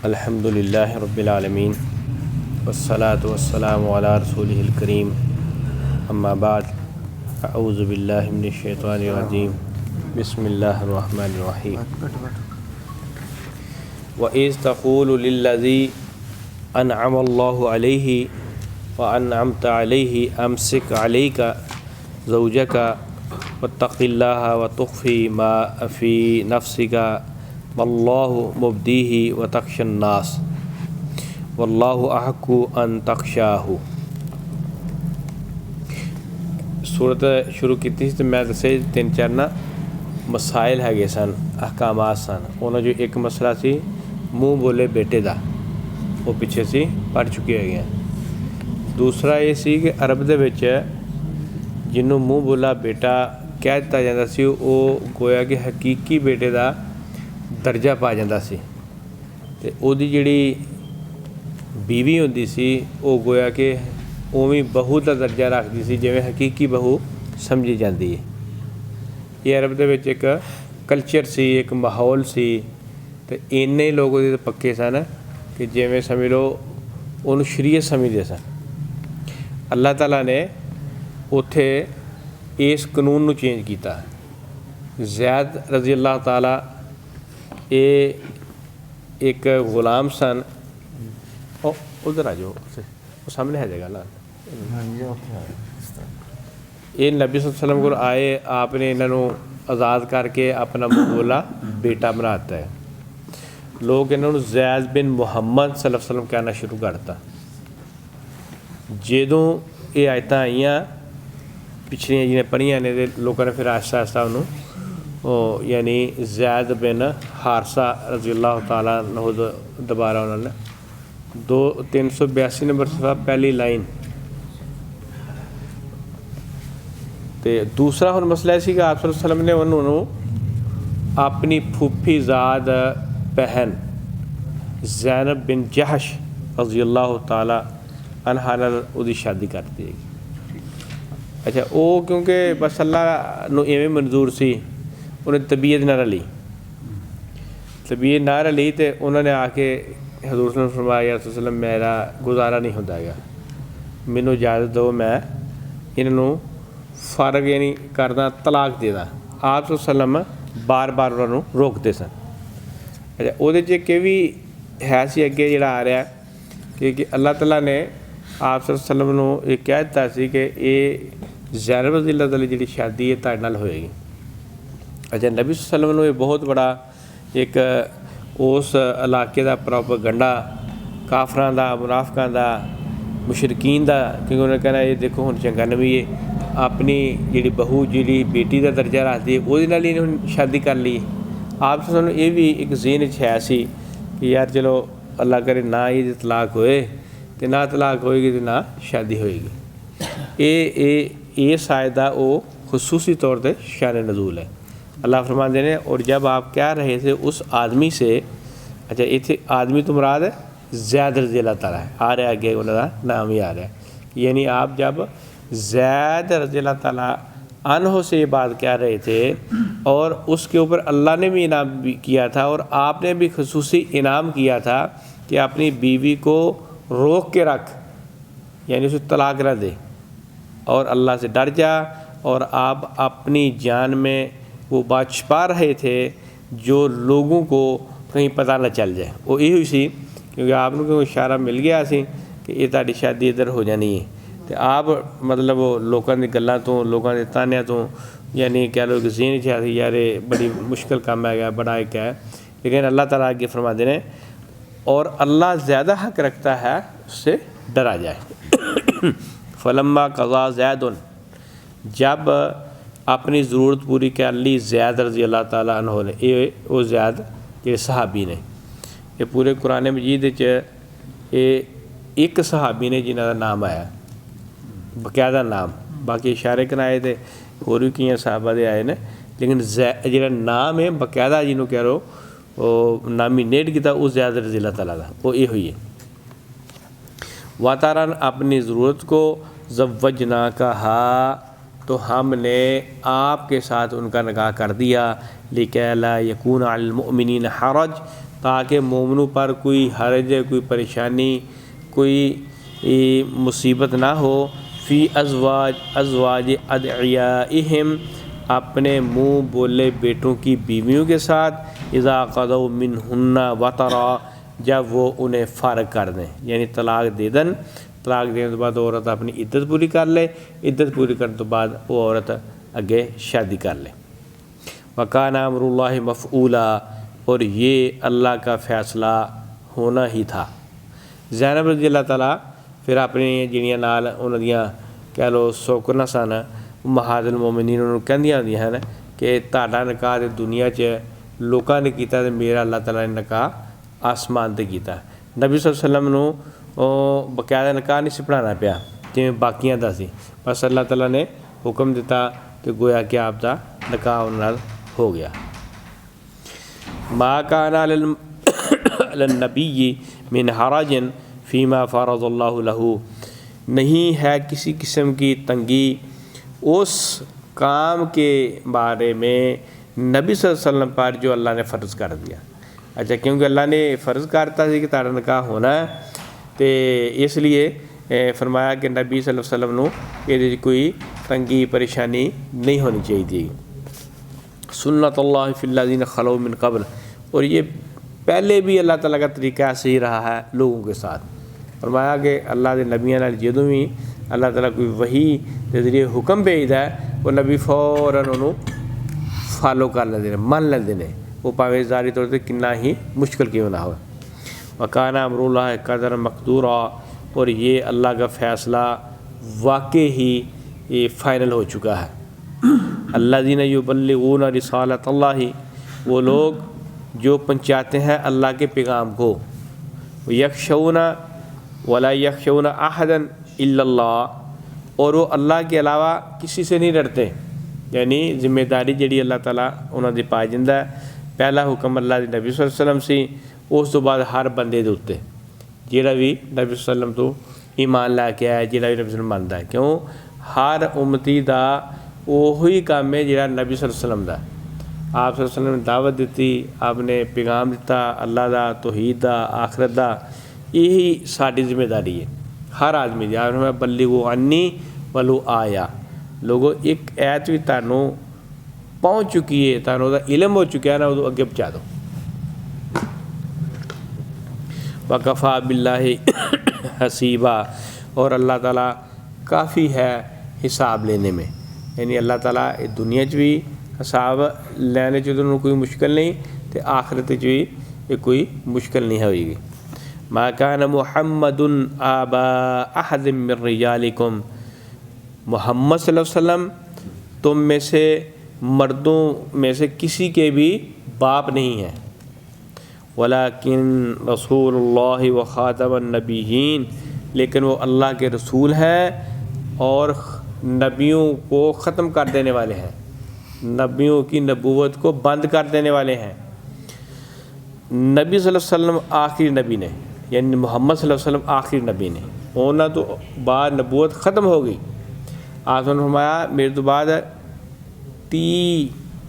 الحمد للہ رب العالمین والصلاة والسلام علی رسولہ الکریم اما بعد اعوذ باللہ من الشیطان الرجیم بسم اللہ الرحمن الرحیم وَإِذْ تَقُولُ لِلَّذِي أَنْعَمَ اللَّهُ عَلَيْهِ وَأَنْعَمْتَ عَلَيْهِ أَمْسِكْ عَلَيْكَ زَوْجَكَ وَاتَّقِ اللَّهَ وَتُخْفِي مَا فِي نَفْسِكَ وَاللَّهُ مُبْدِيهِ وَتَخْشَى النَّاسَ وَاللَّهُ أَحَقُّ أَن تَخْشَاهُ۔ صورت شروع کی تھی تو میں دسے تین چار نا مسائل ہے سن، احکامات سن۔ انہوں جو ایک مسئلہ سی منہ بولے بیٹے دا، وہ پیچھے سی پڑھ چکے ہیں۔ دوسرا یہ سی کہ عرب دے وچ جنوں منہ بولا بیٹا کہہ دتا جاتا سی، وہ گویا کہ حقیقی بیٹے دا درجہ پا جاتا سی، تے او دی جڑی بیوی ہوندی سی وہ گویا کہ اوویں بہو دا درجہ رکھدی سی جویں حقیقی بہو سمجھی جاندی ہے۔ یہ عرب دے وچ ایک کلچر سی، ایک ماحول سی، تے اینے لوگ دے پکے سن کہ جویں سمجھ لو انہوں شریعت سمجھدے سن۔ اللہ تعالیٰ نے اتھے اس قانون نو چینج کیتا۔ زید رضی اللہ تعالیٰ یہ ایک غلام سن، ادھر آ جاؤ، وہ سامنے ہے جگہ نا، یہ نبی صلی اللہ علیہ وسلم کو آئے، آپ نے انہوں آزاد کر کے اپنا بولا بیٹا بناتا ہے۔ لوگ انہوں زید بن محمد صلی اللہ علیہ وسلم کہنا شروع کرتا۔ جدوں یہ آیتاں آئیاں پچھلیاں جنہیں پڑھیاں نے، لوگوں نے پھر آہستہ آہستہ انہوں یعنی زید بن حارثہ رضی اللہ تعالیٰ عنہ دوبارہ انہوں نے 382 نمبر صفحہ پہلی لائن تے دوسرا ہن مسئلہ سی کہ آپ صلی اللہ علیہ وسلم نے انہوں اپنی پھوپھی زاد بہن زینب بن جحش رضی اللہ تعالیٰ عنہا نال اودی شادی کر دی۔ اچھا وہ کیونکہ بس اللہ نو ایویں منظور سی، انہیں طبیعت نہ رلی، تے انہوں نے آ کے حضور صلی اللہ علیہ وسلم فرمایا یا رسول اللہ میرا گزارا نہیں ہوتا گا، مینوں اجازت دو میں انہوں فارغ یعنی کردا طلاق دے دا۔ آپ صلی اللہ علیہ وسلم بار بار انہوں روکتے سن۔ اچھا وہ کہ بھی ہے سی اگے جڑا آ رہا ہے کہ اللہ تعالیٰ نے آپ صلی اللہ علیہ وسلم نو یہ کہہ دیتا سی کہ یہ زینب رضی اللہ تعالیٰ جڑی شادی ہے تہاڈے نال ہوئے گی۔ اچھا نبی صلی اللہ علیہ وسلم نے یہ بہت بڑا ایک اس علاقے دا پروپیگنڈا کافراں دا، منافقاں دا، مشرکین دا، کیونکہ انہوں نے کہنا یہ دیکھو ہن چنگا نبی ہے اپنی جڑی بہو جڑی بیٹی دا درجہ رکھتی ہے وہدے نال ہی شادی کر لی۔ آپ صلی اللہ علیہ وسلم یہ بھی ایک ذہن ہے سی کہ یار چلو اللہ کرے نہ یہ طلاق ہوئے تو نہ طلاق ہوئے گی تو نہ شادی ہوئے گی۔ یہ سائدہ وہ خصوصی طور پہ شان نزول ہے۔ اللہ فرماتے ہیں اور جب آپ کہہ رہے تھے اس آدمی سے، اچھا اتنے آدمی تو مراد ہے زید رضی اللہ تعالیٰ ہے، آ رہا ہے آگے انہوں کا نام ہی آ رہا ہے، یعنی آپ جب زید رضی اللہ تعالیٰ عنہ سے یہ بات کہہ رہے تھے اور اس کے اوپر اللہ نے بھی انعام بھی کیا تھا اور آپ نے بھی خصوصی انعام کیا تھا کہ اپنی بیوی کو روک کے رکھ، یعنی اسے طلاق نہ دے اور اللہ سے ڈر جا، اور آپ اپنی جان میں وہ بات چھپا رہے تھے جو لوگوں کو کہیں پتہ نہ چل جائے۔ وہ یہ ہوئی سی کیونکہ آپ کو اشارہ مل گیا سی کہ یہ تاری شادی ادھر ہو جانی ہے، تو آپ مطلب لوگوں کی گلاں تو لوگوں کے تانیاں تو یعنی کہہ لو کہ ذہن چاہتی یار بڑی مشکل کام ہے گا، بڑا ایک ہے، لیکن اللہ تعالیٰ آگے فرما دے رہے ہیں اور اللہ زیادہ حق رکھتا ہے اس سے ڈرا جائے۔ فلما قضا زید، جب اپنی ضرورت پوری کر لی زید رضی اللہ تعالیٰ عنہ نے، یہ وہ زید کے صحابی نے، یہ پورے قرآن مجید یہ ایک صحابی نے جنہوں کا نام آیا باقاعدہ نام، باقی اشارے کرائے تھے اور بھی کئی صحابہ دے آئے نے، لیکن جہاں نام ہے باقاعدہ جنہوں کہہ رہو وہ نامینیٹ کیا وہ زید رضی اللہ تعالیٰ کا، وہ یہ ہوئی ہے۔ واتارن اپنی ضرورت کو زوجنا کہا تو ہم نے آپ کے ساتھ ان کا نکاح کر دیا، لِكَيْ لَا يَكُونَ عَلَى الْمُؤْمِنِينَ حَرَج، تاکہ مومنوں پر کوئی حرج، کوئی پریشانی، کوئی مصیبت نہ ہو، فی ازواج ادعیائہم، اپنے منہ بولے بیٹوں کی بیویوں کے ساتھ، اذا قضوا منہن وطرا، جب وہ انہیں فارغ کر دیں، یعنی طلاق دے دیں۔ طلاق دینے کے بعد عورت اپنی عدت پوری کر لے، عدت پوری کرنے کے بعد وہ عورت اگے شادی کر لے۔ وَكَانَ أَمْرُ اللَّهِ مَفْعُولًا، اور یہ اللہ کا فیصلہ ہونا ہی تھا۔ زینب رضی اللہ تعالیٰ پھر اپنی جڑیاں نال انہاں دیاں کہہ لو سوکنا سن، امہات المومنین انہوں کہندیاں ہوندیاں ہیں کہ تہاڈا نکاح تے دنیا 'چ لوکاں نے کیتا تے میرا اللہ تعالیٰ نے نکاح آسمان تے کیتا۔ نبی صلی اللہ علیہ وسلم نو باقاعدہ نکاح نہیں سی پڑھانا پیا جویں باقیاں دا سی، بس اللہ تعالیٰ نے حکم دیتا کہ گویا کہ آپ دا نکاح انہاں نال ہو گیا۔ ما کان علی النبی من حرج فیما فرض اللہ لہ، نہیں ہے کسی قسم کی تنگی اس کام کے بارے میں نبی صلی اللہ علیہ وسلم پر جو اللہ نے فرض کر دیا۔ اچھا، کیونکہ اللہ نے فرض کرتا سی کہ تہاڈا نکاح ہونا ہے، تو اس لیے فرمایا کہ نبی صلی اللہ علیہ وسلم نو یہ کوئی تنگی پریشانی نہیں ہونی چاہیے تھی۔ سنت اللہ فی الذین خلو من قبل، اور یہ پہلے بھی اللہ تعالیٰ کا طریقہ ایسے ہی رہا ہے لوگوں کے ساتھ۔ فرمایا کہ اللہ دے نبیاں نال جدوں بھی اللہ تعالیٰ کوئی وحی کے ذریعے حکم بھیجدا ہے، وہ نبی فوراً انہوں فالو کر لیندے نے، من لیندے نے، وہ پاویں ظاہری طور پہ کتنا ہی مشکل کیوں نہ ہو۔ وَكَانَ أَمْرُ اللَّهِ قَدَرًا مَقْدُورًا، اور یہ اللہ کا فیصلہ واقع ہی یہ فائنل ہو چکا ہے۔ الَّذِينَ يُبَلِّغُونَ رِسَالَةَ اللَّهِ، وہ لوگ جو پہنچاتے ہیں اللہ کے پیغام کو، يَخْشَوْنَ وَلَا يَخْشَوْنَ أَحَدًا إِلَّا اللَّهِ، اور وہ اللہ کے علاوہ کسی سے نہیں ڈرتے، یعنی ذمہ داری جڑی اللہ تعالیٰ انہوں دی پا جندہ ہے۔ پہلا حکم اللہ دے نبی صلی اللہ علیہ وسلم سی، اس تو بعد ہر بندے دے اُتے جیڑا بھی نبی صلی اللہ علیہ وسلم تو ایمان لے کے آیا، جیڑا بھی نبی صلی اللہ علیہ وسلم ماندا ہے، کیوں ہر امتی دا وہی کام ہے جیڑا نبی صلی اللہ علیہ وسلم دا۔ آپ صلی اللہ علیہ وسلم نے دعوت دیتی، آپ نے پیغام دیتا اللہ دا، توحید دا، آخرت دا، یہی ساری ذمہ داری ہے ہر آدمی دی۔ آپ نے بلغوا عنی ولو آیا، لوگوں ایک ایت بھی تانوں پہنچ چکی ہے، تانوں دا علم ہو چکا ہے نا، وہ اگے پہنچا دو۔ وَكَفَى بِاللَّهِ حَسِيبًا، اور اللہ تعالیٰ کافی ہے حساب لینے میں، یعنی اللہ تعالیٰ دنیا چ بھی حساب لینے چ کوئی مشکل نہیں، تو آخرت چ بھی یہ کوئی مشکل نہیں ہوئے گی۔ مَا كَانَ مُحَمَّدٌ آبَا أَحَدٍ مِّن رِّجَالِكُمْ، محمد صلی اللہ علیہ وسلم تم میں سے مردوں میں سے کسی کے بھی باپ نہیں ہیں، ولیکن رسول اللہ و خاتم النبیین، لیکن وہ اللہ کے رسول ہیں اور نبیوں کو ختم کر دینے والے ہیں، نبیوں کی نبوت کو بند کر دینے والے ہیں۔ نبی صلی اللہ علیہ وسلم آخری نبی نے، یعنی محمد صلی اللہ علیہ وسلم آخری نبی نے، ہونا تو بعد نبوت ختم ہو گئی۔ آپ نے فرمایا میرے تو بعد 30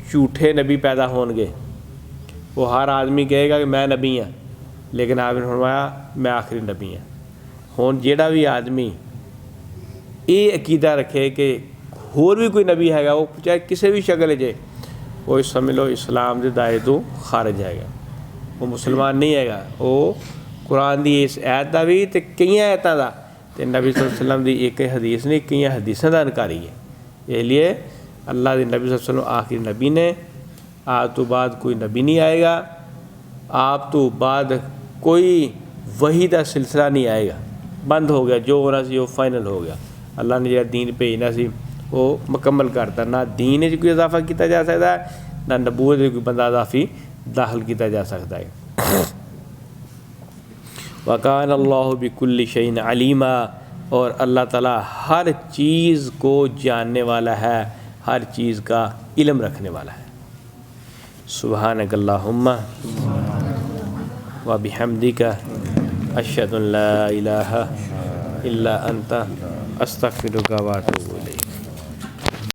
جھوٹے نبی پیدا ہون گے، وہ ہر آدمی کہے گا کہ میں نبی ہاں، لیکن آپ نے فرمایا میں آخری نبی ہاں۔ ہون جیڑا بھی آدمی یہ عقیدہ رکھے کہ اور بھی کوئی نبی ہے گا، وہ چاہے کسی بھی شکل جائے، وہ سمجھ لو اسلام دے دائرے تو خارج ہے گا، وہ مسلمان نہیں ہے گا۔ وہ قرآن دی اس آیت دا بھی تے کئی آیتاں دا، تے نبی صلی اللہ علیہ وسلم دی ایک حدیث نہیں، کئی حدیثاں دا انکاری ہے۔ اس لیے اللہ دے نبی صلی اللہ علیہ وسلم آخری نبی نے، آپ تو بعد کوئی نبی نہیں آئے گا، آپ تو بعد کوئی وحی دا سلسلہ نہیں آئے گا، بند ہو گیا، جو ہونا سی وہ فائنل ہو گیا۔ اللہ نے جہاں دین بھیجنا سی وہ مکمل کرتا، نہ دین میں کوئی اضافہ کیا جا سکتا ہے، نہ نبوت میں کوئی بندہ اضافی داخل کیا جا سکتا ہے۔ وَكَانَ اللَّهُ بِكُلِّ شَيْءٍ عَلِيمًا، اور اللہ تعالیٰ ہر چیز کو جاننے والا ہے، ہر چیز کا علم رکھنے والا ہے۔ سبحانک اللہم و بحمدک اشہد ان لا الہ الا انت استغفرک و اتوب